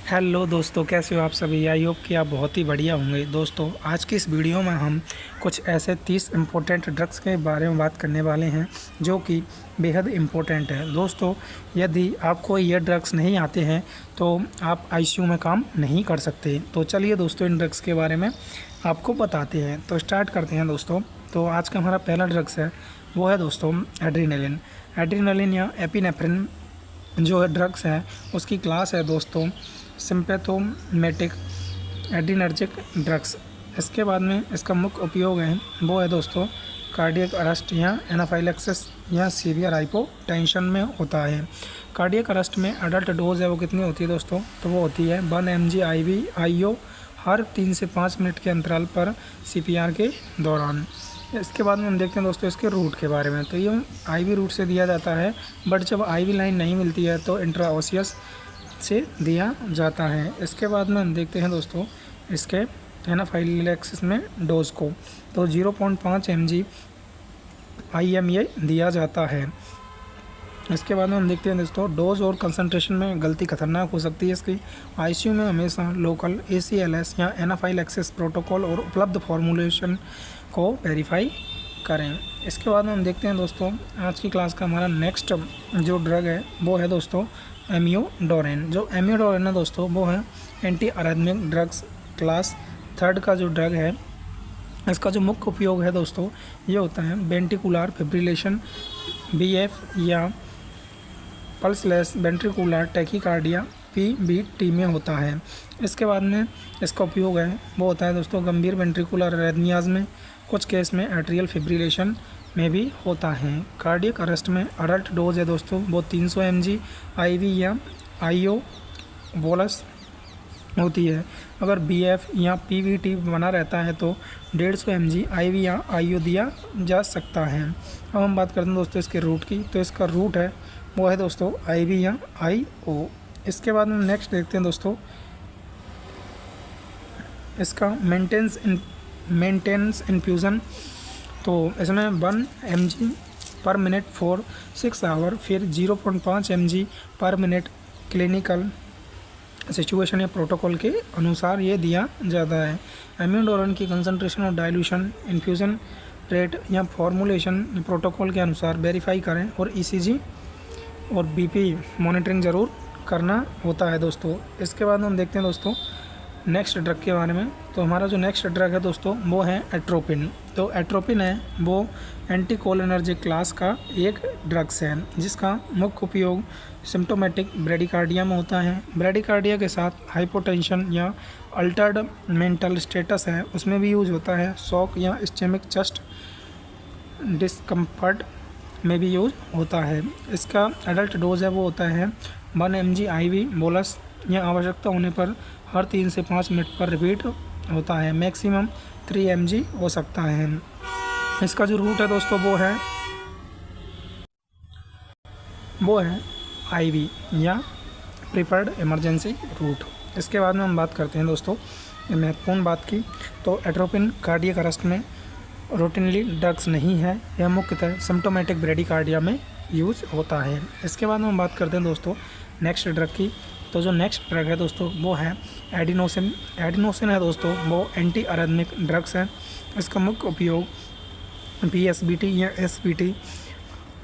Hello दोस्तों, कैसे हो आप सभी। आई होप कि आप बहुत ही बढ़िया होंगे। दोस्तों, आज की इस वीडियो में हम कुछ ऐसे 30 इम्पोर्टेंट ड्रग्स के बारे में बात करने वाले हैं जो कि बेहद इम्पोर्टेंट है। दोस्तों, यदि आपको ये ड्रग्स नहीं आते हैं तो आप आईसीयू में काम नहीं कर सकते। तो चलिए दोस्तों, इन ड्रग्स के बारे में आपको बताते हैं। तो स्टार्ट करते हैं दोस्तों। तो आज का हमारा पहला ड्रग्स है वो है दोस्तों एड्रीनलिन। एड्रीनलिन या एपिनेफ्रिन जो है ड्रग्स है उसकी क्लास है दोस्तों सिम्पैथोमेटिक एड्रीनर्जिक ड्रग्स। इसके बाद में इसका मुख्य उपयोग है वो है दोस्तों कार्डियक अरेस्ट या एनाफाइलेक्सिस या सीवियर हाइपोटेंशन में होता है। कार्डियक अरेस्ट में अडल्ट डोज है वो कितनी होती है दोस्तों, तो वो होती है 1 mg IV IO हर 3 से 5 मिनट के अंतराल पर CPR के दौरान। इसके बाद में हम देखते हैं दोस्तों इसके रूट के बारे में। तो ये IV रूट से दिया जाता है, बट जब IV लाइन नहीं मिलती है तो इंट्राओसियस से दिया जाता है। इसके बाद में हम देखते हैं दोस्तों इसके एनाफाइलेक्सिस में डोज को, तो 0.5 mg IMA दिया जाता है। इसके बाद में हम देखते हैं दोस्तों डोज और कंसंट्रेशन में गलती खतरनाक हो सकती है इसकी। आईसीयू में हमेशा लोकल ACLS या एनाफाइलेक्सिस प्रोटोकॉल और उपलब्ध फॉर्मुलेशन को वेरीफाई करें। इसके बाद में हम देखते हैं दोस्तों आज की क्लास का हमारा नेक्स्ट जो ड्रग है वो है दोस्तों एमियोडोरेन। जो एमियोडोरेन है दोस्तों वो है एंटी अरिथमिक ड्रग्स क्लास 3 का जो ड्रग है। इसका जो मुख्य उपयोग है दोस्तों ये होता है वेंट्रिकुलर फिब्रिलेशन BF या पल्सलेस वेंट्रिकुलर टैकीकार्डिया PVT में होता है। इसके बाद में इसका उपयोग है वो होता है दोस्तों गंभीर वेंट्रिकुलर अरेथमियाज में, कुछ केस में एट्रियल फिब्रिलेशन में भी होता है। कार्डियक अरेस्ट में अडल्ट डोज है दोस्तों वो 300 mg IV या IO बोलस होती है। अगर BF या PVT बना रहता है तो 150 mg IV या IO दिया जा सकता है। अब हम बात करते हैं दोस्तों इसके रूट की। तो इसका रूट है वो है दोस्तों IV या IO। इसके बाद में नेक्स्ट देखते हैं दोस्तों इसका मेंटेनेंस इन्फ्यूज़न। तो इसमें 1 mg पर मिनट फॉर 6 आवर, फिर 0.5 mg पर मिनट क्लिनिकल सिचुएशन या प्रोटोकॉल के अनुसार ये दिया जाता है। एमियोडोरेन की कंसंट्रेशन और डाइल्यूशन इन्फ्यूज़न रेट या फॉर्मुलेशन प्रोटोकॉल के अनुसार वेरीफाई करें और ECG और BP मॉनिटरिंग ज़रूर करना होता है दोस्तों। इसके बाद हम देखते हैं दोस्तों नेक्स्ट ड्रग के बारे में। तो हमारा जो नेक्स्ट ड्रग है दोस्तों वो है एट्रोपिन। तो एट्रोपिन है वो एंटीकोलिनर्जिक क्लास का एक ड्रग्स है जिसका मुख्य उपयोग सिम्प्टोमेटिक ब्रेडिकार्डिया में होता है। ब्रेडिकार्डिया के साथ हाइपोटेंशन या अल्टर्ड मेंटल स्टेटस है उसमें भी यूज होता है। शॉक या स्टेमिक चेस्ट डिस्कम्फर्ट में भी यूज होता है। इसका एडल्ट डोज है वो होता है 1 mg IV बोलस या आवश्यकता होने पर हर 3 से 5 मिनट पर रिपीट होता है। मैक्सिमम 3 mg हो सकता है। इसका जो रूट है दोस्तों वो है IV या प्रिफर्ड इमरजेंसी रूट। इसके बाद में हम बात करते हैं दोस्तों महत्वपूर्ण बात की। तो एट्रोपिन कार्डियक अरेस्ट में रूटीनली ड्रग्स नहीं है, यह मुख्यतः सिम्प्टोमेटिक ब्रेडिकार्डिया में यूज होता है। इसके बाद में हम बात करते हैं दोस्तों नेक्स्ट ड्रग की। तो जो नेक्स्ट ड्रग है दोस्तों वो है एडिनोसिन। एडिनोसिन है दोस्तों वो एंटी अरिथमिक ड्रग्स है। इसका मुख्य उपयोग PSBT या SBT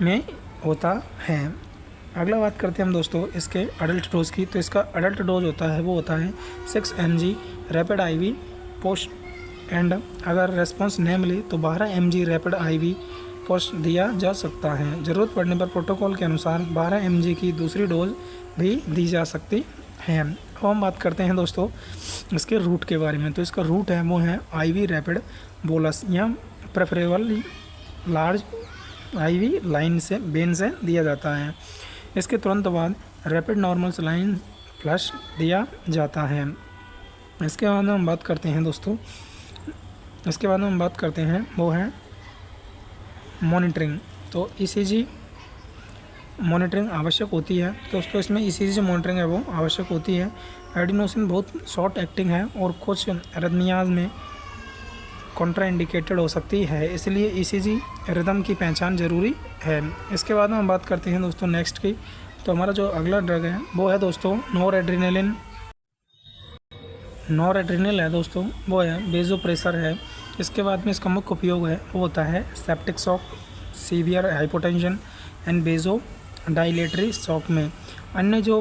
में होता है। अगला बात करते हैं हम दोस्तों इसके अडल्ट डोज की। तो इसका अडल्ट डोज वो होता है 6 mg rapid IV post and अगर रेस्पॉन्स नहीं मिली तो 12 mg रैपिड IV पोस्ट दिया जा सकता है। ज़रूरत पड़ने पर प्रोटोकॉल के अनुसार 12 mg की दूसरी डोज भी दी जा सकती है। अब हम बात करते हैं दोस्तों इसके रूट के बारे में। तो इसका रूट है वो है IV रैपिड बोलस या प्रेफरेबली लार्ज IV लाइन से वेन से दिया जाता है। इसके तुरंत बाद रैपिड नॉर्मल सलाइन फ्लश दिया जाता है। इसके बाद हम बात करते हैं दोस्तों वो है मॉनिटरिंग। तो ECG मॉनिटरिंग आवश्यक होती है दोस्तों। इसमें ECG मॉनिटरिंग है वो आवश्यक होती है। एडिनोसिन बहुत शॉर्ट एक्टिंग है और कुछ अरिथमियाज में कॉन्ट्राइंडिकेटेड हो सकती है, इसलिए ECG रिदम की पहचान ज़रूरी है। इसके बाद में हम बात करते हैं दोस्तों नेक्स्ट की। तो हमारा जो अगला ड्रग है वो है दोस्तों नोर एड्रेनालिन नॉर एड्रेनल है दोस्तों, वो है वेज़ोप्रेसर है। इसके बाद में इसका मुख्य उपयोग है वो होता है septic shock, severe hypotension and vasodilatory shock में। अन्य जो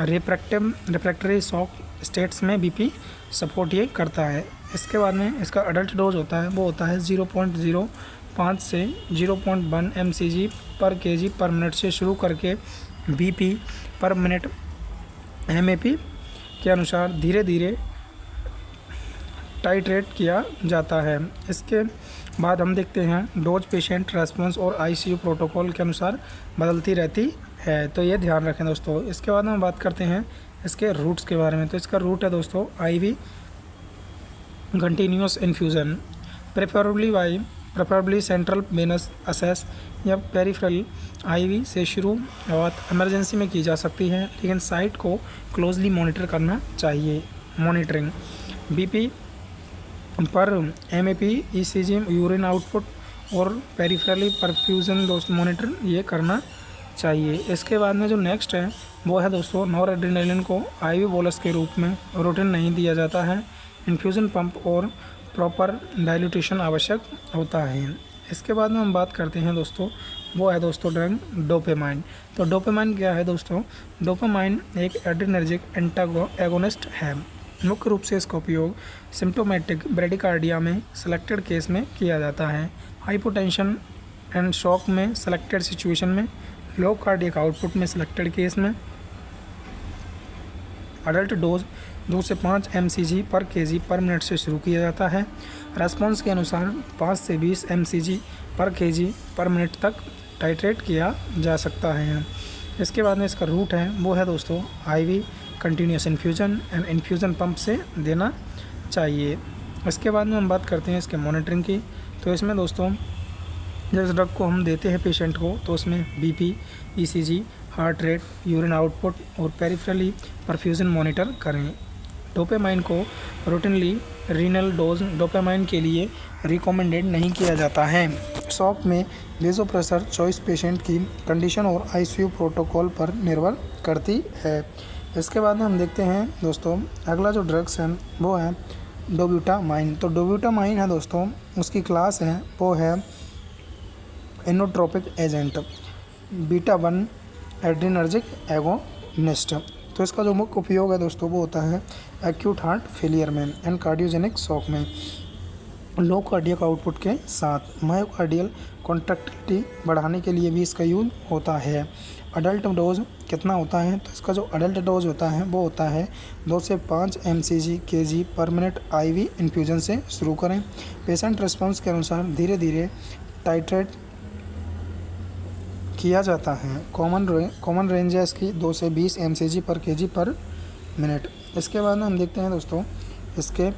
रिफ्रैक्टरी शॉक स्टेट्स में बीपी सपोर्ट ये करता है। इसके बाद में इसका अडल्ट डोज होता है वो होता है 0.05 से 0.1 mcg पर kg पर मिनट से शुरू करके बीपी पर मिनट MAP के अनुसार धीरे धीरे टाइट्रेट किया जाता है। इसके बाद हम देखते हैं डोज पेशेंट रेस्पॉन्स और ICU प्रोटोकॉल के अनुसार बदलती रहती है, तो ये ध्यान रखें दोस्तों। इसके बाद हम बात करते हैं इसके रूट्स के बारे में। तो इसका रूट है दोस्तों IV continuous infusion, preferably central venous assess या पेरिफेरल IV से शुरुआत इमरजेंसी में की जा सकती है, लेकिन साइट को क्लोजली मॉनिटर करना चाहिए। मॉनिटरिंग BP पर MAP, ECG, यूरिन आउटपुट और पेरिफेरली परफ्यूजन दोस्तों मॉनिटर ये करना चाहिए। इसके बाद में जो नेक्स्ट है वो है दोस्तों नॉर एड्रेनालिन को IV बोलस के रूप में रूटीन नहीं दिया जाता है। इन्फ्यूज़न पंप और प्रॉपर डाइल्यूटेशन आवश्यक होता है। इसके बाद में हम बात करते हैं दोस्तों, वो है दोस्तों ड्रग डोपामाइन। तो डोपामाइन क्या है दोस्तों? डोपामाइन एक एड्रेनर्जिक एंटागोनिस्ट है। मुख्य रूप से इसका उपयोग सिम्प्टोमेटिक ब्रेडिकार्डिया में सिलेक्टेड केस में किया जाता है, हाइपोटेंशन एंड शॉक में सिलेक्टेड सिचुएशन में, लो कार्डियक आउटपुट में सिलेक्टेड केस में। अडल्ट डोज 2 से 5 mcg पर kg पर मिनट से शुरू किया जाता है। रेस्पॉन्स के अनुसार 5 से 20 mcg पर kg पर मिनट तक टाइट्रेट किया जा सकता है। इसके बाद में इसका रूट है वो है दोस्तों IV continuous infusion and infusion pump से देना चाहिए। इसके बाद में हम बात करते हैं इसके मॉनिटरिंग की। तो इसमें दोस्तों जब इस ड्रग को हम देते हैं पेशेंट को तो उसमें BP, ECG, heart rate, urine output और पेरिफेरली परफ्यूजन मॉनिटर करें। डोपामाइन को रूटीनली रीनल डोज डोपामाइन के लिए रिकमेंडेड नहीं किया जाता है। शॉक में वेज़ोप्रेसर चॉइस पेशेंट की कंडीशन और ICU प्रोटोकॉल पर निर्भर करती है। इसके बाद में हम देखते हैं दोस्तों अगला जो ड्रग्स है वो है डोब्यूटामाइन। तो डोब्यूटामाइन है दोस्तों, उसकी क्लास है वो है inotropic agent, beta 1 adrenergic agonist. तो इसका जो मुख्य उपयोग है दोस्तों वो होता है एक्यूट हार्ट फेलियर में एंड कार्डियोजेनिक शॉक में, लो कार्डियक आउटपुट के साथ मायोकार्डियल कॉन्ट्रैक्टिलिटी बढ़ाने के लिए भी इसका यूज होता है। अडल्ट डोज कितना होता है? तो इसका जो अडल्ट डोज होता है वो होता है 2 से 5 mcg kg पर मिनट IV इन्फ्यूजन से शुरू करें। पेशेंट रिस्पॉन्स के अनुसार धीरे धीरे टाइट्रेट किया जाता है। कॉमन रेंज है इसकी 2 से 20 mcg पर kg पर मिनट। इसके बाद में हम देखते हैं दोस्तों इसके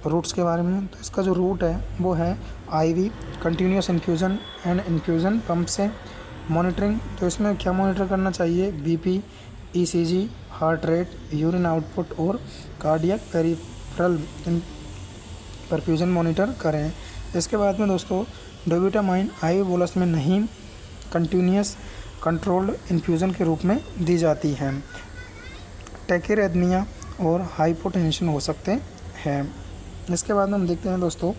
रूट्स के बारे में। तो इसका जो रूट है वो है IV continuous infusion and infusion pump से। मॉनिटरिंग, तो इसमें क्या मॉनिटर करना चाहिए? BP, ECG, heart rate, urine output और कार्डियक पेरिफेरल परफ्यूजन मॉनिटर करें। इसके बाद में दोस्तों डोब्यूटामाइन IV बोलस में नहीं, कंटिन्यूस कंट्रोल्ड इन्फ्यूज़न के रूप में दी जाती है। टैकेरेथमिया और हाइपोटेंशन हो सकते हैं। इसके बाद हम देखते हैं दोस्तों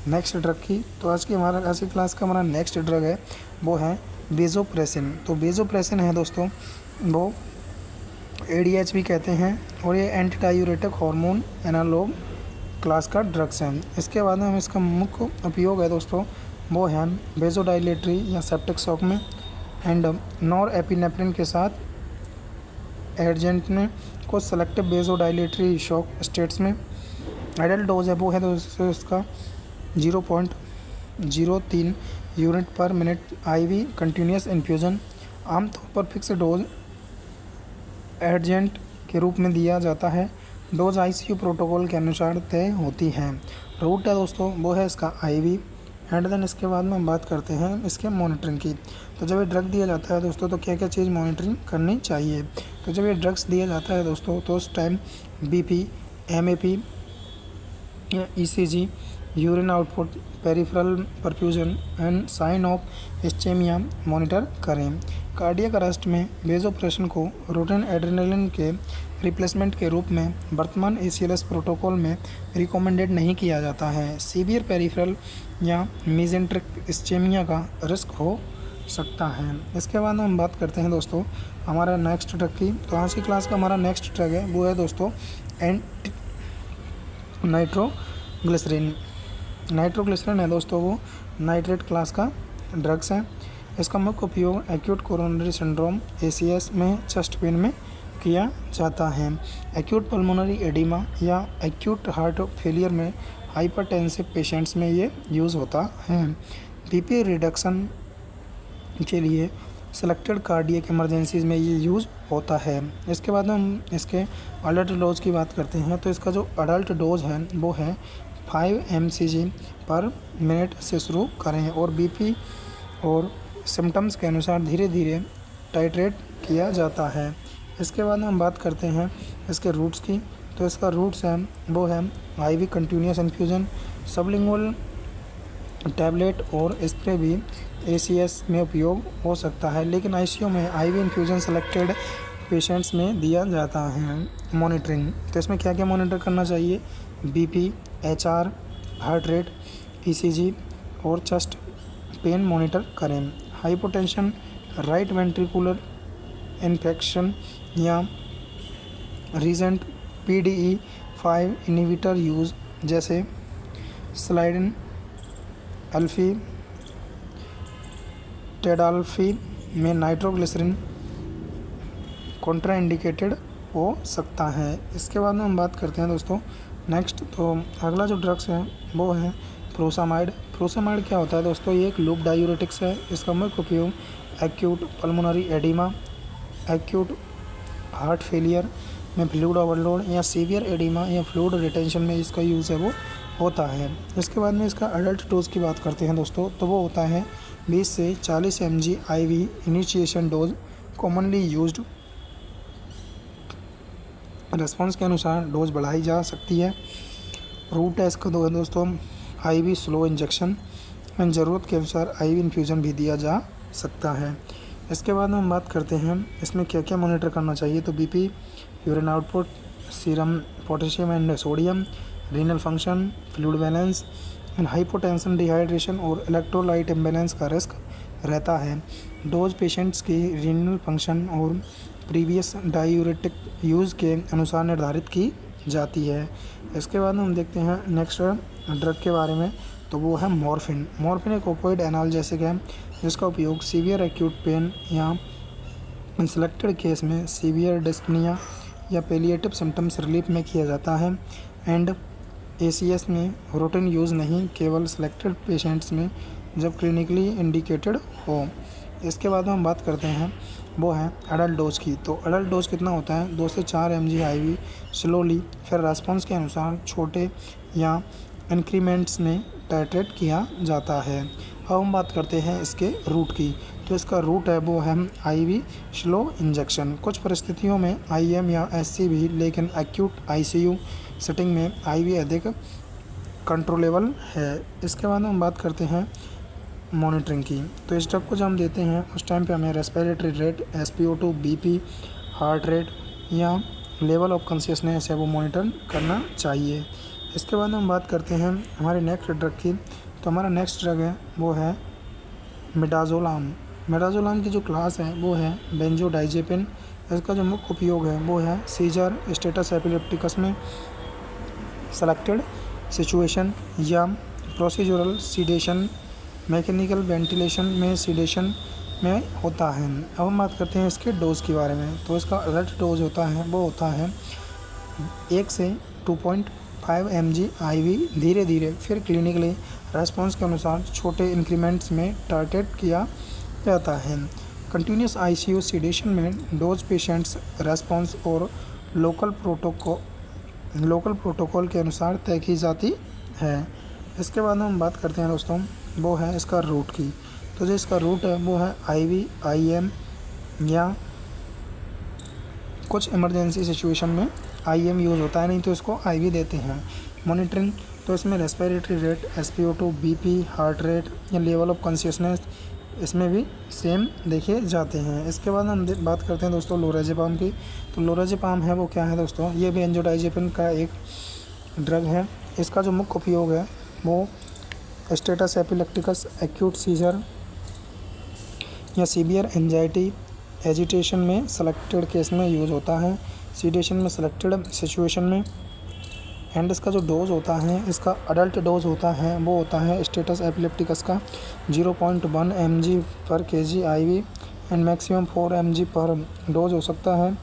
नेक्स्ट ड्रग की। तो आज की क्लास का हमारा नेक्स्ट ड्रग है वो है वेज़ोप्रेसिन। तो वेज़ोप्रेसिन है दोस्तों वो ADH भी कहते हैं और ये anti diuretic hormone analogue class का ड्रग्स है। इसके बाद में हम इसका मुख्य उपयोग है दोस्तों वो है वेज़ोडाइलेटरी या सेप्टिक शॉक में एंड नॉर एपिनेफ्रिन के साथ एडजेंट को सेलेक्टिव वेज़ोडाइलेटरी शॉक स्टेट्स में। एडल्ट डोज है वो है दोस्तों इसका 0.03 यूनिट पर मिनट IV कंटिन्यूस इन्फ्यूज़न। आमतौर पर फिक्स डोज एडजेंट के रूप में दिया जाता है। डोज ICU प्रोटोकॉल के अनुसार तय होती है। रूट है दोस्तों वो है इसका IV एंड देन इसके बाद में हम बात करते हैं इसके मॉनिटरिंग की। तो जब ये ड्रग दिया जाता है दोस्तों तो क्या क्या चीज़ मॉनिटरिंग करनी चाहिए? तो जब ये ड्रग्स दिया जाता है दोस्तों तो उस time BP, MAP, ECG, urine output, peripheral perfusion and sign of ischemia monitor करें। कार्डियक अरेस्ट में वेज़ोप्रेशन को रूटीन एड्रेनालिन के रिप्लेसमेंट के रूप में वर्तमान ACLS प्रोटोकॉल में रिकमेंडेड नहीं किया जाता है। सीवियर पेरिफेरल या मेसेंट्रिक इस्चेमिया का रिस्क हो सकता है। इसके बाद हम बात करते हैं दोस्तों हमारा नेक्स्ट ड्रग की। तो आज की क्लास का हमारा नेक्स्ट ड्रग है वो है दोस्तों नाइट्रोग्लिसरीन। नाइट्रोग्लिसरीन है दोस्तों वो नाइट्रेट क्लास का ड्रग्स है। इसका मुख्य उपयोग एक्यूट कोरोनरी सिंड्रोम ACS में चेस्ट पेन में किया जाता है। एक्यूट पल्मोनरी एडिमा या एक्यूट हार्ट फेलियर में हाइपरटेंसिव पेशेंट्स में ये यूज़ होता है। BP रिडक्शन के लिए सेलेक्टेड कार्डियक इमरजेंसीज में ये यूज़ होता है। इसके बाद हम इसके अडल्ट डोज की बात करते हैं। तो इसका जो अडल्ट डोज है वो है 5 mcg पर मिनट से शुरू करें और BP और सिम्टम्स के अनुसार धीरे धीरे टाइट्रेट किया जाता है। इसके बाद हम बात करते हैं इसके रूट्स की। तो इसका रूट्स है वो है IV continuous infusion, sublingual tablet और स्प्रे भी ACS में उपयोग हो सकता है, लेकिन ICU में IV इन्फ्यूज़न सेलेक्टेड पेशेंट्स में दिया जाता है। मॉनिटरिंग, तो इसमें क्या क्या मॉनिटर करना चाहिए? BP, HR, heart rate, ECG और चेस्ट पेन मॉनिटर करें। हाइपोटेंशन, राइट वेंट्रिकुलर इन्फेक्शन या रीसेंट PDE5 इनहिबिटर यूज़ जैसे स्लाइडिन, अल्फी, टेडाल्फी में नाइट्रोग्लिसरीन कॉन्ट्राइंडिकेटेड हो सकता है। इसके बाद में हम बात करते हैं दोस्तों नेक्स्ट। तो अगला जो ड्रग्स है वो है फ्रोसामाइड। फ्रोसामाइड क्या होता है दोस्तों? ये एक लूप डायूरेटिक्स है। इसका मुख्य उपयोग acute pulmonary oedema, acute heart failure में फ्लूइड ओवरलोड या सीवियर एडिमा या फ्लूइड रिटेंशन में इसका यूज़ है वो होता है। इसके बाद में इसका अडल्ट डोज की बात करते हैं दोस्तों। तो वो होता है 20 से 40 mg IV initiation dose, commonly used. Response के अनुसार डोज बढ़ाई जा सकती है। रूट है इसका दोस्तों IV स्लो इंजेक्शन एंड ज़रूरत के अनुसार IV इन्फ्यूज़न भी दिया जा सकता है। इसके बाद हम बात करते हैं इसमें क्या क्या मॉनिटर करना चाहिए। तो BP, urine output, serum potassium and sodium, renal function, fluid balance and hypotension, dehydration और इलेक्ट्रोलाइट इम्बैलेंस का रिस्क रहता है। डोज पेशेंट्स की रीनल फंक्शन और प्रीवियस डायूरेटिक यूज़ के अनुसार निर्धारित की जाती है। इसके बाद हम देखते हैं नेक्स्ट ड्रग के बारे में। तो वो है मॉर्फिन। मॉर्फिन एक ओपियोइड एनाल्जेसिक है जिसका उपयोग सीवियर एक्यूट पेन या सेलेक्टेड केस में सीवियर डिस्पनिया या पेलिएटिव सिम्टम्स रिलीफ में किया जाता है एंड ACS में रूटीन यूज़ नहीं, केवल सेलेक्टेड पेशेंट्स में जब क्लिनिकली इंडिकेटेड हो। इसके बाद हम बात करते हैं वो है अडल्ट डोज की। तो अडल्ट डोज कितना होता है? 2 से 4 mg IV स्लोली, फिर रेस्पॉन्स के अनुसार छोटे या इंक्रीमेंट्स में टाइट्रेट किया जाता है। अब हम बात करते हैं इसके रूट की। तो इसका रूट है वो है IV स्लो इंजेक्शन। कुछ परिस्थितियों में IM या SC भी, लेकिन एक्यूट ICU सेटिंग में IV अधिक कंट्रोलेबल है। इसके बाद हम बात करते हैं मॉनिटरिंग की। तो इस ड्रग को जब हम देते हैं उस टाइम पे हमें respiratory rate, SpO2, BP, heart rate या लेवल ऑफ कॉन्शियसनेस है वो मॉनिटर करना चाहिए। इसके बाद हम बात करते हैं हमारे नेक्स्ट ड्रग की। तो हमारा नेक्स्ट ड्रग है वो है मिडाज़ोलाम। मिडाज़ोलाम की जो क्लास है वो है बेंजोडाइजेपिन। इसका जो मुख्य उपयोग है वो है सीजर, स्टेटस एपिलेप्टिकस में, सेलेक्टेड सिचुएशन या प्रोसीजरल सीडेशन, मैकेनिकल वेंटिलेशन में सीडेशन में होता है। अब हम बात करते हैं इसके डोज के बारे में। तो इसका अडल्ट डोज होता है वो होता है 1 से 2.5 mg IV धीरे धीरे, फिर क्लिनिकली रेस्पॉन्स के अनुसार छोटे इंक्रीमेंट्स में टाइट्रेट किया जाता है। कंटिन्यूस ICU सीडेशन में डोज पेशेंट्स रेस्पॉन्स और लोकल प्रोटोकॉल के अनुसार तय की जाती है। इसके बाद हम बात करते हैं दोस्तों वो है इसका रूट की। तो जो इसका रूट है वो है IV, IM या कुछ इमरजेंसी सिचुएशन में IM यूज़ होता है, नहीं तो इसको IV देते हैं। मॉनिटरिंग, तो इसमें respiratory rate, SpO2, BP, heart rate या लेवल ऑफ कॉन्शियसनेस इसमें भी सेम देखे जाते हैं। इसके बाद हम बात करते हैं दोस्तों लोराज़ेपाम की। तो लोराज़ेपाम है वो क्या है दोस्तों, ये भी बेंजोडाइज़ेपिन का एक ड्रग है। इसका जो मुख्य उपयोग है वो स्टेटस एपिलेप्टिकस, एक्यूट सीजर या सीवियर एंजाइटी एजिटेशन में सेलेक्टेड केस में यूज़ होता है, सीडेशन में सेलेक्टेड सिचुएशन में। एंड इसका जो डोज होता है, इसका अडल्ट डोज होता है वो होता है स्टेटस एपिलेप्टिकस का 0.1 mg पर kg IV and maximum 4 mg पर डोज हो सकता है।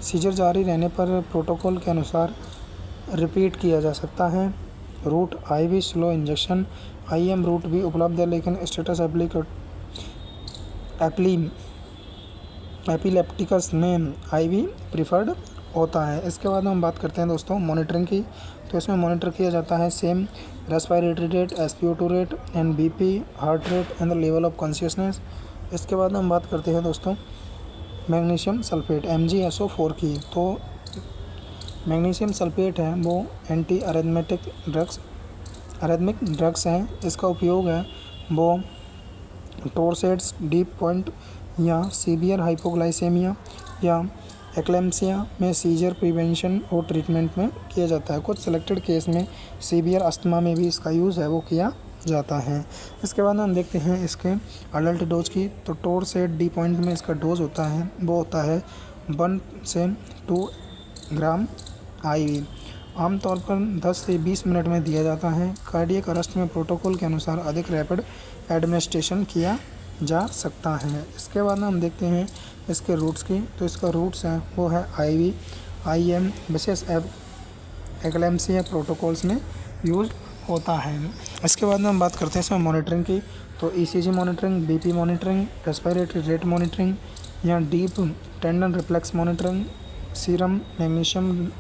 सीजर जारी रहने पर प्रोटोकॉल के अनुसार रिपीट किया जा सकता है। Route IV slow injection IM route भी उपलब्ध है, लेकिन स्टेटस एपिलेप्टिकस में IV प्रिफर्ड होता है। इसके बाद हम बात करते हैं दोस्तों मॉनिटरिंग की। तो इसमें मॉनिटर किया जाता है same respiratory rate, SpO2 rate and BP, heart rate and the level of consciousness. इसके बाद हम बात करते हैं दोस्तों मैग्नीशियम सल्फेट MgSO4 की। तो मैग्नीशियम सल्फेट है वो एंटी अरेथमेटिक ड्रग्स हैं। इसका उपयोग है वो टोरसेट्स, डीप पॉइंट या सीवियर हाइपोग्लाइसेमिया या एक्लेम्सिया में सीजर प्रिवेंशन और ट्रीटमेंट में किया जाता है। कुछ सिलेक्टेड केस में सीवियर अस्थमा में भी इसका यूज़ है वो किया जाता है। इसके बाद हम देखते हैं इसके अडल्ट डोज की। तो टोरसेट डी पॉइंट में इसका डोज होता है वो होता है 1 से 2 ग्राम IV। आमतौर पर 10 से 20 मिनट में दिया जाता है। कार्डियक अरेस्ट में प्रोटोकॉल के अनुसार अधिक रैपिड एडमिनिस्ट्रेशन किया जा सकता है। इसके बाद हम देखते हैं इसके रूट्स की। तो इसका रूट्स है वो है IV, IM विशेष एक्लेम्सिया प्रोटोकॉल्स में यूज होता है। इसके बाद हम बात करते हैं इसमें मॉनिटरिंग की। तो ECG monitoring, BP monitoring, respiratory rate monitoring या deep tendon reflex monitoring, serum magnesium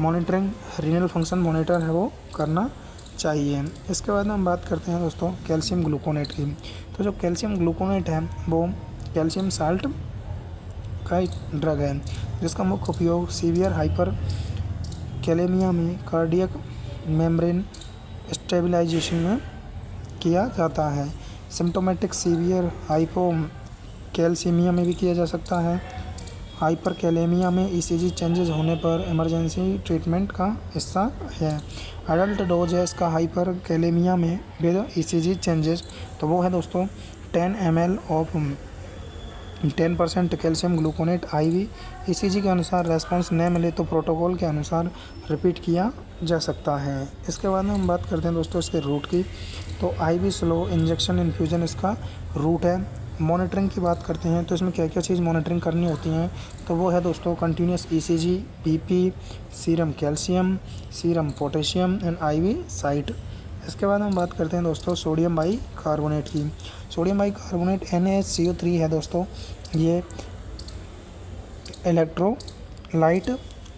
monitoring, renal function monitor है वो करना चाहिए। इसके बाद हम बात करते हैं दोस्तों कैल्शियम ग्लूकोनेट की। तो जो कैल्शियम ग्लूकोनेट है वो कैल्शियम साल्ट का एक ड्रग है, जिसका मुख्य उपयोग सीवियर हाइपर कैलेमिया में कार्डियक मेम्ब्रेन स्टेबलाइजेशन में किया जाता है। सिम्टोमेटिक सीवियर हाइपोकैल्सीमिया में भी किया जा सकता है। हाइपर कैलेमिया में ECG चेंजेस होने पर इमरजेंसी ट्रीटमेंट का हिस्सा है। अडल्ट डोज है इसका हाइपर कैलेमिया में विद ECG चेंजेस, तो वो है दोस्तों 10 ml of 10% calcium gluconate IV। ECG के अनुसार रेस्पॉन्स न मिले तो प्रोटोकॉल के अनुसार रिपीट किया जा सकता है। इसके बाद में हम बात करते हैं दोस्तों इसके रूट की। तो IV स्लो इंजेक्शन इन्फ्यूज़न इसका रूट है। मॉनिटरिंग की बात करते हैं तो इसमें क्या क्या चीज़ मॉनिटरिंग करनी होती हैं, तो वो है दोस्तों continuous ECG, BP, serum calcium, serum potassium and IV site. इसके बाद हम बात करते हैं दोस्तों सोडियम बाइकार्बोनेट की। सोडियम बाइकार्बोनेट NaCO3 है दोस्तों, ये इलेक्ट्रोलाइट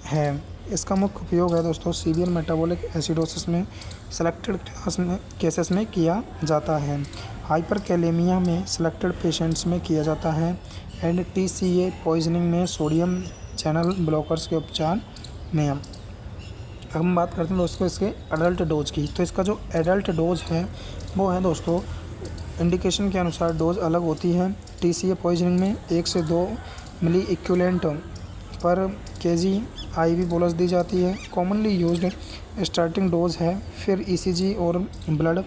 है। इसका मुख्य उपयोग है दोस्तों सीवियर मेटाबॉलिक एसिडोसिस में सेलेक्टेड केसेस में किया जाता है। हाइपर कैलेमिया में सेलेक्टेड पेशेंट्स में किया जाता है एंड TCA पॉइजनिंग में सोडियम चैनल ब्लॉकर्स के उपचार में। हम बात करते हैं दोस्तों इसके एडल्ट डोज की। तो इसका जो एडल्ट डोज है वो है दोस्तों इंडिकेशन के अनुसार डोज अलग होती है। TCA पॉइजनिंग में 1 से 2 मिली इक्विवेलेंट पर kg IV बोलस दी जाती है। कॉमनली यूज्ड स्टार्टिंग डोज है, फिर ECG और ब्लड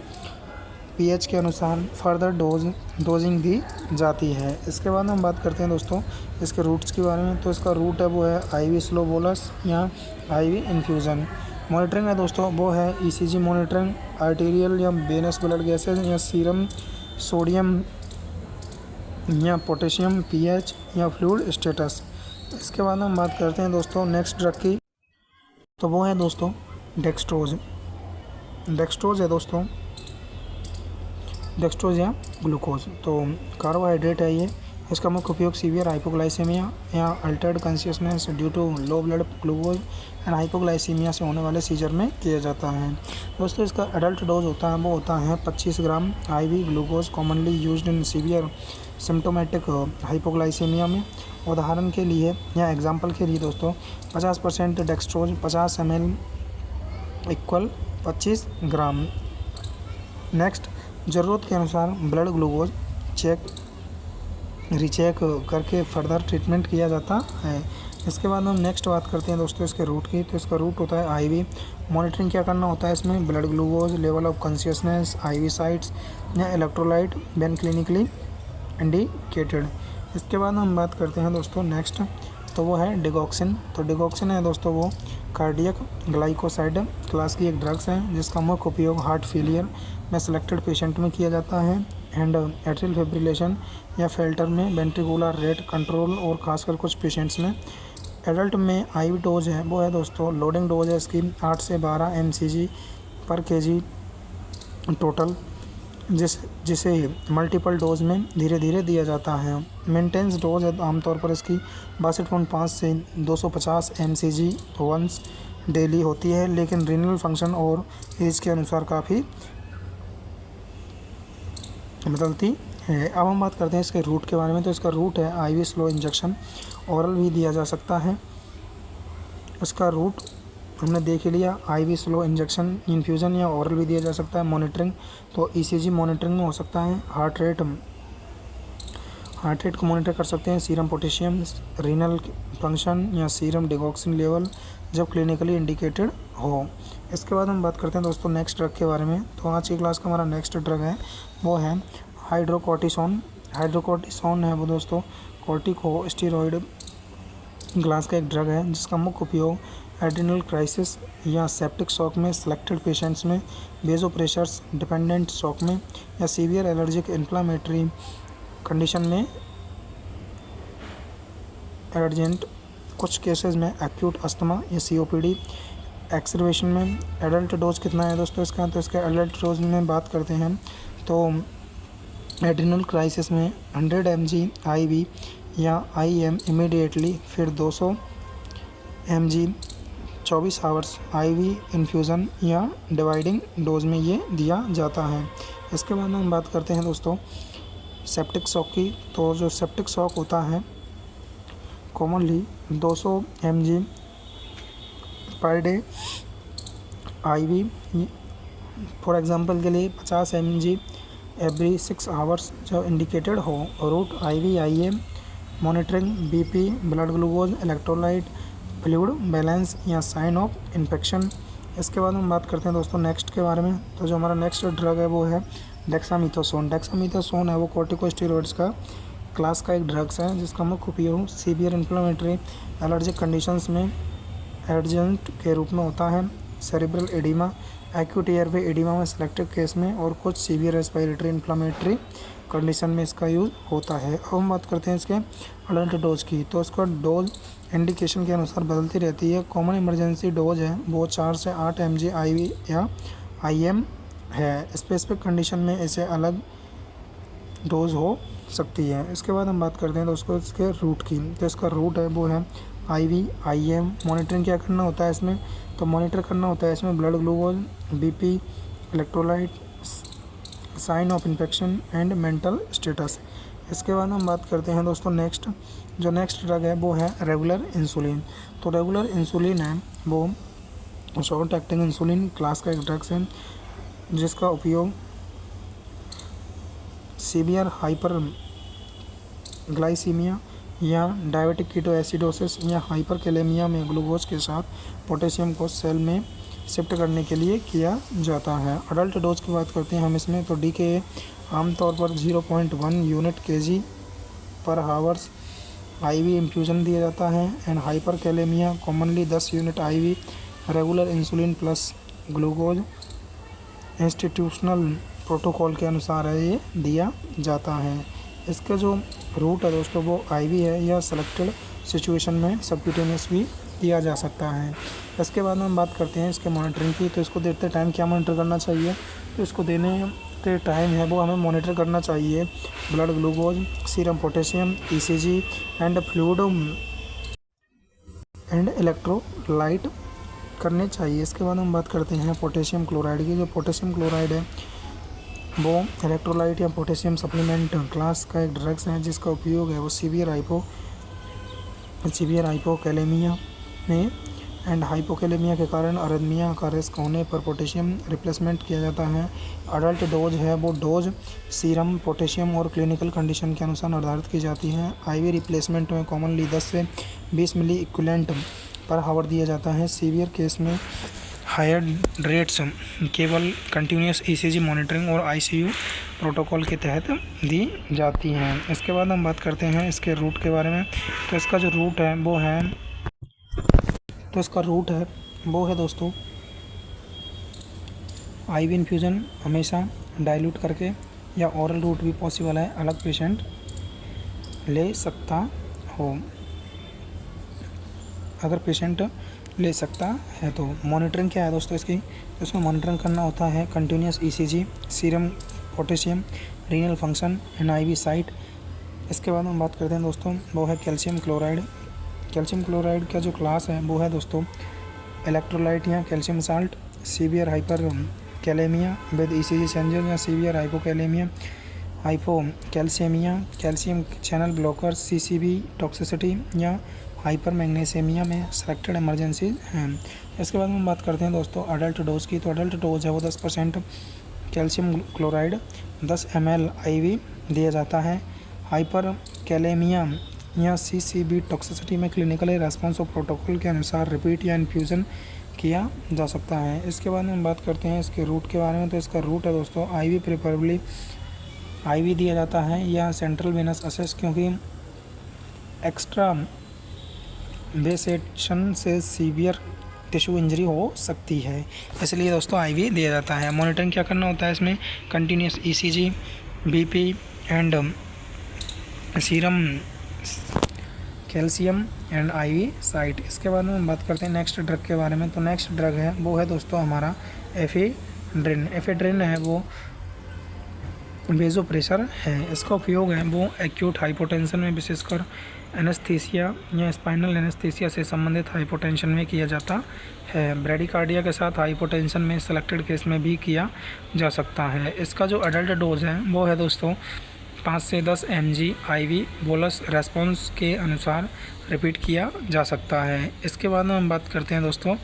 pH के अनुसार फर्दर डोजिंग दी जाती है। इसके बाद हम बात करते हैं दोस्तों इसके रूट्स के बारे में। तो इसका रूट है वो है IV स्लो बोलस या IV इन्फ्यूज़न। मॉनिटरिंग है दोस्तों वो है ECG मॉनिटरिंग, आर्टीरियल या वेनस ब्लड गैसेज या सीरम सोडियम या पोटेशियम pH या फ्लूइड स्टेटस। इसके बाद हम बात करते हैं दोस्तों नेक्स्ट ड्रग की। तो वो है दोस्तों डेक्सट्रोज है दोस्तों, डेक्सट्रोज या ग्लूकोज। तो कार्बोहाइड्रेट है ये। इसका मुख्य उपयोग सीवियर हाइपोग्लाइसेमिया या altered consciousness due to low blood glucose and hypoglycemia से होने वाले सीजर में किया जाता है। दोस्तों इसका एडल्ट डोज होता है वो होता है 25 ग्राम IV glucose, commonly used in severe symptomatic hypoglycaemia में। उदाहरण के लिए या एग्जांपल के लिए दोस्तों 50% डेक्सट्रोज 50 ml इक्वल 25 ग्राम। नेक्स्ट, ज़रूरत के अनुसार ब्लड ग्लूकोज रीचेक करके फर्दर ट्रीटमेंट किया जाता है। इसके बाद हम नेक्स्ट बात करते हैं दोस्तों इसके रूट की। तो इसका रूट होता है आईवी मॉनिटरिंग। क्या करना होता है इसमें? Blood glucose level of consciousness, IV sites या इलेक्ट्रोलाइट व्हेन क्लिनिकली इंडिकेटेड। इसके बाद हम बात करते हैं दोस्तों नेक्स्ट, तो वो है डिगॉक्सिन। तो डिगॉक्सिन है दोस्तों वो कार्डियक ग्लाइकोसाइड क्लास की एक ड्रग्स है जिसका मुख्य उपयोग हार्ट फेलियर में सिलेक्टेड पेशेंट में किया जाता है एंड एट्रियल फिब्रिलेशन या फेल्टर में वेंट्रिकुलर रेट कंट्रोल और खासकर कुछ पेशेंट्स में। एडल्ट में आईवी डोज है वो है दोस्तों, लोडिंग डोज है इसकी 8 से 12 mcg पर kg टोटल, जिसे मल्टीपल डोज में धीरे धीरे दिया जाता है। मेंटेनेंस डोज है आमतौर पर इसकी 62.5 से 250 mcg वंस डेली होती है, लेकिन रीनल फंक्शन और एज के अनुसार काफ़ी बदलती है। अब हम बात करते हैं इसके रूट के बारे में। तो इसका रूट है आईवी स्लो इंजेक्शन, ओरल भी दिया जा सकता है। इसका रूट हमने देख लिया, आईवी स्लो इंजेक्शन, इन्फ्यूज़न या ओरल भी दिया जा सकता है। मॉनिटरिंग तो ईसीजी मॉनिटरिंग में हो सकता है, हार्ट रेट को मॉनिटर कर सकते हैं, सीरम पोटेशियम, रीनल फंक्शन या सीरम डिगॉक्सिन लेवल जब क्लिनिकली इंडिकेटेड हो। इसके बाद हम बात करते हैं दोस्तों नेक्स्ट ड्रग के बारे में। तो आज की क्लास का हमारा नेक्स्ट ड्रग है वो है हाइड्रोकोर्टिसोन। हाइड्रोकोर्टिसोन है वो दोस्तों कॉर्टिकोस्टेरॉइड क्लास का एक ड्रग है जिसका मुख्य उपयोग एड्रिनल क्राइसिस या सेप्टिक शॉक में, सिलेक्टेड पेशेंट्स में, वेज़ोप्रेशर्स डिपेंडेंट शॉक में या सीवियर एलर्जिक इन्फ्लामेटरी कंडीशन में, एडजेंट कुछ केसेस में एक्यूट अस्थमा या सीओपीडी एक्सरवेशन में। एडल्ट डोज कितना है दोस्तों इसका? तो इसका एडल्ट डोज में बात करते हैं तो एड्रिनल क्राइसिस में 100 mg IV या IM इमीडिएटली, फिर 200 mg 24 आवर्स IV इन्फ्यूज़न या डिवाइडिंग डोज में ये दिया जाता है। इसके बाद हम बात करते हैं दोस्तों सेप्टिक शॉक की। तो जो सेप्टिक शॉक होता है commonly 200 mg per day IV, for example के लिए 50 mg एवरी 6 आवर्स जो इंडिकेटेड हो। Route IV IM monitoring BP, blood glucose, electrolyte, fluid balance या साइन ऑफ इन्फेक्शन। इसके बाद हम बात करते हैं दोस्तों नेक्स्ट के बारे में। तो जो हमारा नेक्स्ट ड्रग है वो है डेक्सामीथासोन। डेक्सामीथासोन है वो कॉर्टिकोस्टेरॉइड्स का क्लास का एक ड्रग्स है जिसका मुख्य उपयोग सीवियर इन्फ्लेमेटरी एलर्जिक कंडीशंस में एडजेंट के रूप में होता है। Cerebral oedema, acute airway oedema में सिलेक्टेड केस में और कुछ सीवियर रेस्पिरेटरी इन्फ्लेमेटरी कंडीशन में इसका यूज़ होता है। अब हम बात करते हैं इसके अडल्ट डोज की। तो इसका डोज इंडिकेशन के अनुसार बदलती रहती है। कॉमन इमरजेंसी डोज है वो 4 से 8 mg IV या IM है। स्पेसिफिक कंडीशन में इसे अलग डोज हो सकती है। इसके बाद हम बात करते हैं दोस्तों इसके रूट की। तो इसका रूट है वो है IV IM। मॉनिटरिंग क्या करना होता है इसमें? तो मॉनिटर करना होता है इसमें blood glucose, BP, electrolyte, sign of infection and mental status. इसके बाद हम बात करते हैं दोस्तों नेक्स्ट, जो नेक्स्ट ड्रग है वो है रेगुलर इंसुलिन। तो रेगुलर इंसुलिन है वो शॉर्ट एक्टिंग इंसुलिन क्लास का एक ड्रग्स है जिसका उपयोग सीवियर हाइपर ग्लाइसीमिया या डायबिटिक कीटोएसिडोसिस या हाइपरकैलेमिया में ग्लूकोज के साथ पोटेशियम को सेल में शिफ्ट करने के लिए किया जाता है। अडल्ट डोज की बात करते हैं हम इसमें। तो DKA आमतौर पर 0.1 यूनिट kg पर हावर्स IV इन्फ्यूज़न दिया जाता है and hyperkalaemia commonly 10 unit IV regular insulin plus glucose institutional protocol के अनुसार है ये दिया जाता है। इसका जो रूट है दोस्तों वो IV है या सेलेक्टेड सिचुएशन में सबक्यूटेनियस भी दिया जा सकता है। इसके बाद हम बात करते हैं इसके मॉनिटरिंग की। तो इसको देते टाइम क्या मॉनिटर करना चाहिए? तो इसको देने के टाइम है वो हमें मॉनिटर करना चाहिए blood glucose, serum potassium, ECG and fluid and electrolyte करने चाहिए। इसके बाद हम बात करते हैं पोटेशियम क्लोराइड की। जो पोटेशियम क्लोराइड है वो इलेक्ट्रोलाइट या पोटेशियम सप्लीमेंट क्लास का एक ड्रग्स है जिसका उपयोग है वो सीवियर हाइपोकैलेमिया में एंड हाइपोकैलेमिया के कारण अरिथमिया का रिस्क होने पर पोटेशियम रिप्लेसमेंट किया जाता है। अडल्ट डोज है वो डोज सीरम पोटेशियम और क्लिनिकल कंडीशन के अनुसार निर्धारित की जाती है। आईवी रिप्लेसमेंट में कॉमनली 10 से 20 मिली इक्विवेलेंट पर हावर दिया जाता है। सीवियर केस में हायर रेट्स केवल कंटिन्यूस ईसीजी मॉनिटरिंग और आईसीयू प्रोटोकॉल के तहत दी जाती हैं। इसके बाद हम बात करते हैं इसके रूट के बारे में। तो इसका जो रूट है वो है दोस्तों आईवी इन्फ्यूज़न हमेशा डाइल्यूट करके या ओरल रूट भी पॉसिबल है, अलग पेशेंट ले सकता हो अगर पेशेंट ले सकता है। तो मॉनिटरिंग क्या है दोस्तों इसकी, तो इसमें मॉनिटरिंग करना होता है continuous ECG, serum potassium, renal function and IV site. इसके बाद हम बात करते हैं दोस्तों वो है कैल्शियम क्लोराइड। कैल्शियम क्लोराइड का जो क्लास है वो है दोस्तों इलेक्ट्रोलाइट या calcium salt. Severe hyperkalemia with ECG changes या severe hypokalemia, hypocalcemia, calcium channel blocker, CCB toxicity या हाइपर मैग्नीशियमिया में सेलेक्टेड इमरजेंसी हैं। इसके बाद हम बात करते हैं दोस्तों अडल्ट डोज की। तो अडल्ट डोज है वो 10% कैल्शियम क्लोराइड 10 ml आईवी दिया जाता है। हाइपर कैलेमिया या सीसीबी टॉक्सिसिटी में क्लिनिकल रेस्पॉन्स और प्रोटोकॉल के अनुसार रिपीट या इन्फ्यूज़न किया जा सकता है। इसके बाद हम बात करते हैं इसके रूट के बारे में। तो इसका रूट है दोस्तों आईवी प्रेफरेबली आईवी दिया जाता है या सेंट्रल वेनस असेस, क्योंकि एक्स्ट्रा वेसेशन से सीवियर टिश्यू इंजरी हो सकती है, इसलिए दोस्तों आईवी दिया जाता है। मॉनिटरिंग क्या करना होता है इसमें continuous ECG, BP and serum calcium and IV site. इसके बाद में हम बात करते हैं नेक्स्ट ड्रग के बारे में। तो नेक्स्ट ड्रग है वो है दोस्तों हमारा एफेड्रिन। एफेड्रिन है वो वेज़ोप्रेशर है। इसका उपयोग है वो एक्यूट हाइपोटेंशन में, विशेषकर एनेस्थीसिया या स्पाइनल एनेस्थीसिया से संबंधित हाइपोटेंशन में किया जाता है। ब्रेडिकार्डिया के साथ हाइपोटेंशन में सेलेक्टेड केस में भी किया जा सकता है। इसका जो अडल्ट डोज है वो है दोस्तों 5 से 10 mg आईवी बोलस रेस्पॉन्स के अनुसार रिपीट किया जा सकता है। इसके बाद में हम बात करते हैं दोस्तों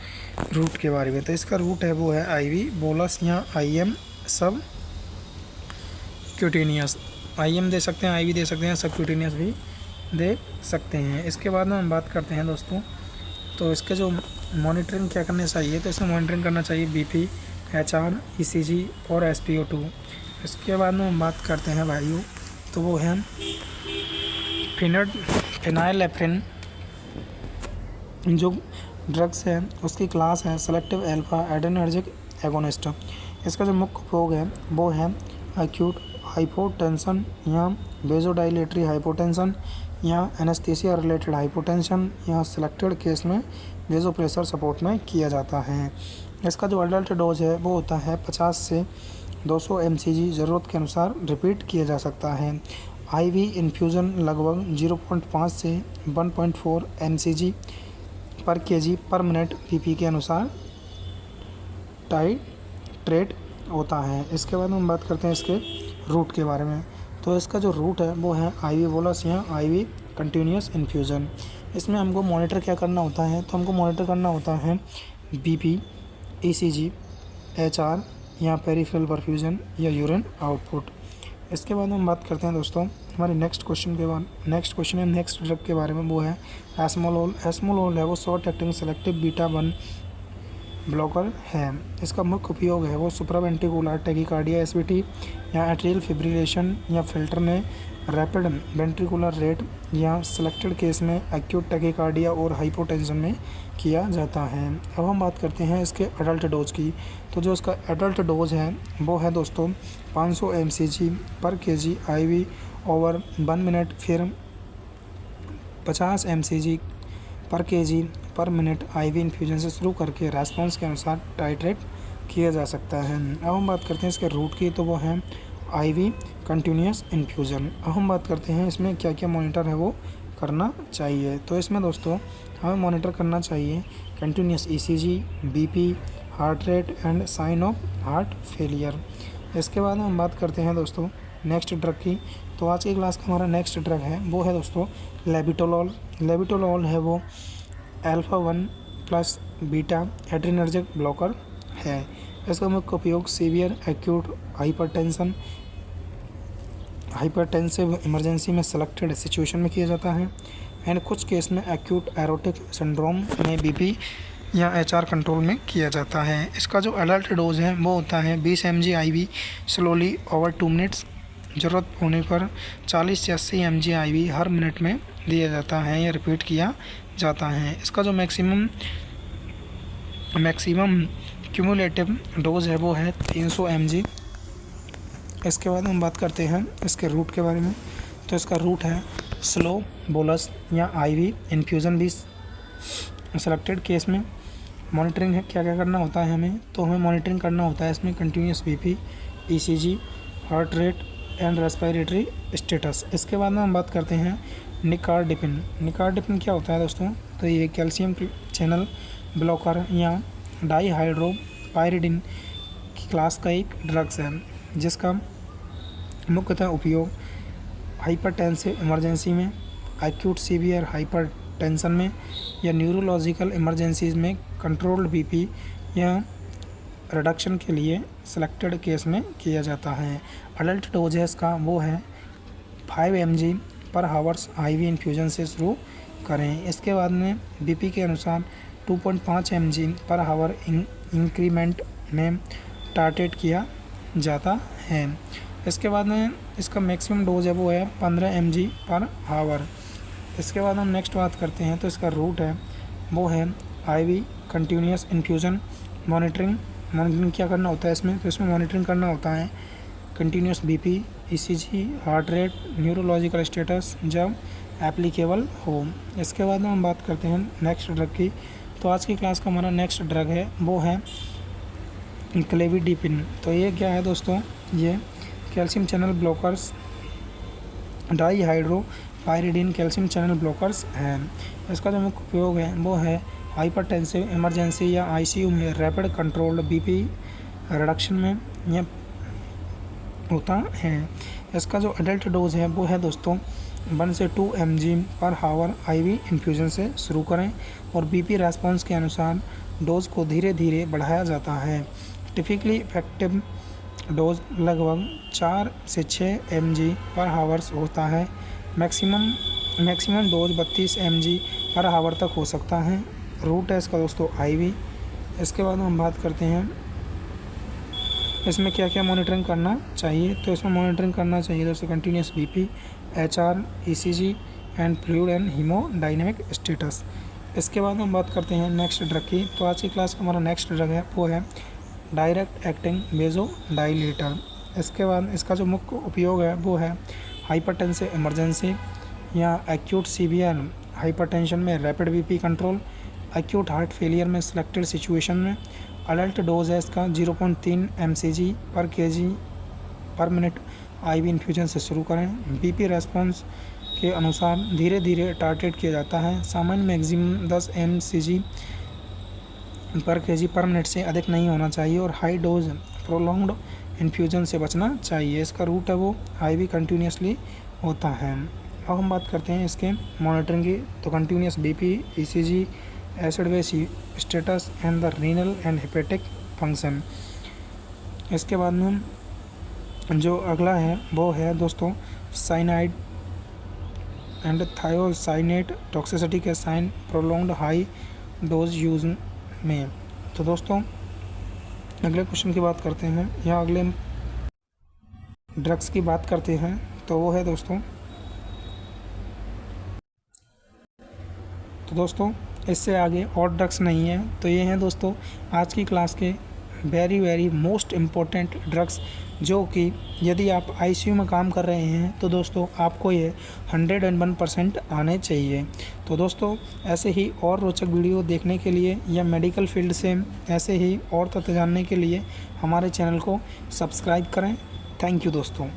रूट के बारे में। तो इसका रूट है वो है आईवी बोलस या आईएम सब क्यूटेनियस। आईएम दे सकते हैं, आईवी दे सकते हैं, सब क्यूटेनियस भी दे सकते हैं। इसके बाद में हम बात करते हैं दोस्तों तो इसके जो मॉनिटरिंग क्या करनी चाहिए, तो इसमें मॉनिटरिंग करना चाहिए बीपी, एचआर, ईसीजी और एसपीओ2। इसके बाद में हम बात करते हैं वायु, तो वो है फेनाइलेफ्रिन। जो ड्रग्स है उसकी क्लास है सेलेक्टिव अल्फा एड्रेनर्जिक एगोनिस्ट। इसका जो मुख्य उपयोग है वो है एक्यूट हाइपोटेंशन या वेज़ोडाइलेटरी हाइपोटेंशन या एनेस्थीसिया रिलेटेड हाइपोटेंशन या सिलेक्टेड केस में वेज़ोप्रेशर सपोर्ट में किया जाता है। इसका जो अडल्ट डोज है वो होता है 50 से 200 mcg, ज़रूरत के अनुसार रिपीट किया जा सकता है। आईवी इन्फ्यूज़न लगभग 0.5 से 1.4 mcg पर kg पर मिनट पीपी के अनुसार टाइट्रेट होता है। इसके बाद हम बात करते हैं इसके रूट के बारे में। तो इसका जो रूट है वो है आईवी बोलस या आईवी कंटिन्यूस इन्फ्यूज़न। इसमें हमको मॉनिटर क्या करना होता है, तो हमको मॉनिटर करना होता है बीपी, ईसीजी, एचआर या पेरिफेरल परफ्यूजन या यूरिन आउटपुट। इसके बाद हम बात करते हैं दोस्तों हमारे नेक्स्ट क्वेश्चन है नेक्स्ट ड्रग के बारे में। वो है एस्मोलोल। एस्मोलोल है वो short acting selective beta 1 blocker है। इसका मुख्य उपयोग है वो सुप्रावेंट्रिकुलर टैकीकार्डिया, एसवीटी या एट्रियल फिब्रिलेशन या फिल्टर में रैपिड वेंट्रिकुलर रेट या सिलेक्टेड केस में एक्यूट टैकीकार्डिया और हाइपोटेंशन में किया जाता है। अब हम बात करते हैं इसके अडल्ट डोज की। तो जो इसका अडल्ट डोज है वो है दोस्तों 500 mcg पर kg आईवी ओवर 1 मिनट, फिर 50 mcg पर kg पर मिनट आईवी इन्फ्यूजन से शुरू करके रेस्पॉन्स के अनुसार टाइट्रेट किया जा सकता है। अब हम बात करते हैं इसके रूट की, तो वो है आईवी कंटिन्यूस इन्फ्यूज़न। अब हम बात करते हैं इसमें क्या क्या मॉनिटर है वो करना चाहिए। तो इसमें दोस्तों हमें मॉनिटर करना चाहिए continuous ECG, BP, heart rate and sign of heart failure. इसके बाद हम बात करते हैं दोस्तों नेक्स्ट ड्रग की। तो आज की क्लास का हमारा नेक्स्ट ड्रग है वो है दोस्तों लेबिटोलॉल। लेबिटोलॉल है वो alpha 1 plus beta adrenergic blocker है। इसका मुख्य उपयोग सीवियर एक्यूट हाइपरटेंसिव इमरजेंसी में सेलेक्टेड सिचुएशन में किया जाता है एंड कुछ केस में एक्यूट एरोटिक सिंड्रोम में बीपी या एचआर कंट्रोल में किया जाता है। इसका जो एडल्ट डोज है वो होता है 20 mg IV slowly over 2 minutes. ज़रूरत होने पर 40 से 80 mg IV हर मिनट में दिया जाता है या रिपीट किया जाता है। इसका जो मैक्सिमम क्यूमुलेटिव डोज है वो है 300 mg। इसके बाद हम बात करते हैं इसके रूट के बारे में। तो इसका रूट है स्लो बोलस या IV इन्फ्यूज़न भी सेलेक्टेड केस में। मॉनिटरिंग है, क्या क्या करना होता है हमें, तो हमें मॉनिटरिंग करना होता है इसमें continuous BP, ECG, heart rate and respiratory status. इसके बाद में हम बात करते हैं निकार्डिपिन। निकार्डिपिन क्या होता है दोस्तों, तो ये कैल्शियम चैनल ब्लॉकर या डाईहाइड्रोपायरिडिन की क्लास का एक ड्रग्स है जिसका मुख्यतः उपयोग हाइपरटेंसिव इमरजेंसी में, एक्यूट सीवियर हाइपरटेंशन में या न्यूरोलॉजिकल इमरजेंसीज में कंट्रोल्ड BP या रिडक्शन के लिए सिलेक्टेड केस में किया जाता है। अडल्ट डोज है इसका वो है 5 mg पर हावर्स IV इन्फ्यूजन से शुरू करें। इसके बाद में BP के अनुसार 2.5 mg पर हावर इंक्रीमेंट में टार्गेट किया जाता है। इसके बाद में इसका मैक्सिमम डोज है वो है 15 mg पर हावर। इसके बाद हम नेक्स्ट बात करते हैं तो इसका रूट है वो है IV कंटिन्यूस इन्फ्यूज़न। मॉनिटरिंग क्या करना होता है इसमें, तो इसमें मॉनिटरिंग करना होता है continuous BP, ECG, heart rate, neurological status जब एप्लीकेबल हो। इसके बाद हम बात करते हैं नेक्स्ट ड्रग की। तो आज की क्लास का हमारा नेक्स्ट ड्रग है वो है क्लेविडिपिन। तो ये क्या है दोस्तों, ये calcium channel blockers dihydropyridine calcium channel blockers हैं। इसका जो मुख्य उपयोग है वो है हाइपरटेंसिव इमरजेंसी या ICU में रैपिड कंट्रोल्ड BP रिडक्शन में यह होता है। इसका जो एडल्ट डोज है वो है दोस्तों 1 से 2 mg पर हावर IV इन्फ्यूज़न से शुरू करें और BP रेस्पॉन्स के अनुसार डोज को धीरे धीरे बढ़ाया जाता है। टिपिकली इफेक्टिव डोज लगभग 4 से 6 mg पर हावर्स होता है। मैक्सिमम डोज 32 mg पर हावर तक हो सकता है। रूट है इसका दोस्तों IV। इसके बाद हम बात करते हैं इसमें क्या क्या मॉनिटरिंग करना चाहिए। तो इसमें मॉनिटरिंग करना चाहिए दोस्तों continuous BP, HR, ECG and fluid and haemodynamic status. इसके बाद हम बात करते हैं नेक्स्ट ड्रग की। तो आज की क्लास का हमारा नेक्स्ट ड्रग है वो है डायरेक्ट एक्टिंग वेज़ोडाइलेटर। इसके बाद इसका जो मुख्य उपयोग है वो है हाइपरटेंसिव इमरजेंसी या एक्यूट सीवियर हाइपरटेंशन में rapid BP control, acute heart failure में सिलेक्टेड सिचुएशन में। अडल्ट डोज है इसका 0.3 mcg पर kg पर मिनट IV इन्फ्यूजन से शुरू करें। BP रेस्पॉन्स के अनुसार धीरे धीरे टार्गेट किया जाता है। सामान्य मैक्सिमम 10 mcg पर kg पर मिनट से अधिक नहीं होना चाहिए और हाई डोज प्रोलॉन्ग्ड इन्फ्यूजन से बचना चाहिए। इसका रूट है वो IV कंटिन्यूसली होता है। अब हम बात करते हैं इसके मॉनिटरिंग की। तो continuous BP, ECG, acid base status and the renal and hepatic function. इसके बाद में जो अगला है वो है दोस्तों साइनाइड एंड थायोसाइनेट टॉक्सिसिटी के sign prolonged high dose use में। तो दोस्तों अगले क्वेश्चन की बात करते हैं या अगले ड्रग्स की बात करते हैं। तो वो है दोस्तों इससे आगे और ड्रग्स नहीं है। तो ये हैं दोस्तों आज की क्लास के वेरी मोस्ट इम्पोर्टेंट ड्रग्स जो कि यदि आप ICU में काम कर रहे हैं तो दोस्तों आपको ये 101% आने चाहिए। तो दोस्तों ऐसे ही और रोचक वीडियो देखने के लिए या मेडिकल फील्ड से ऐसे ही और तथ्य जानने के लिए हमारे चैनल को सब्सक्राइब करें। थैंक यू दोस्तों।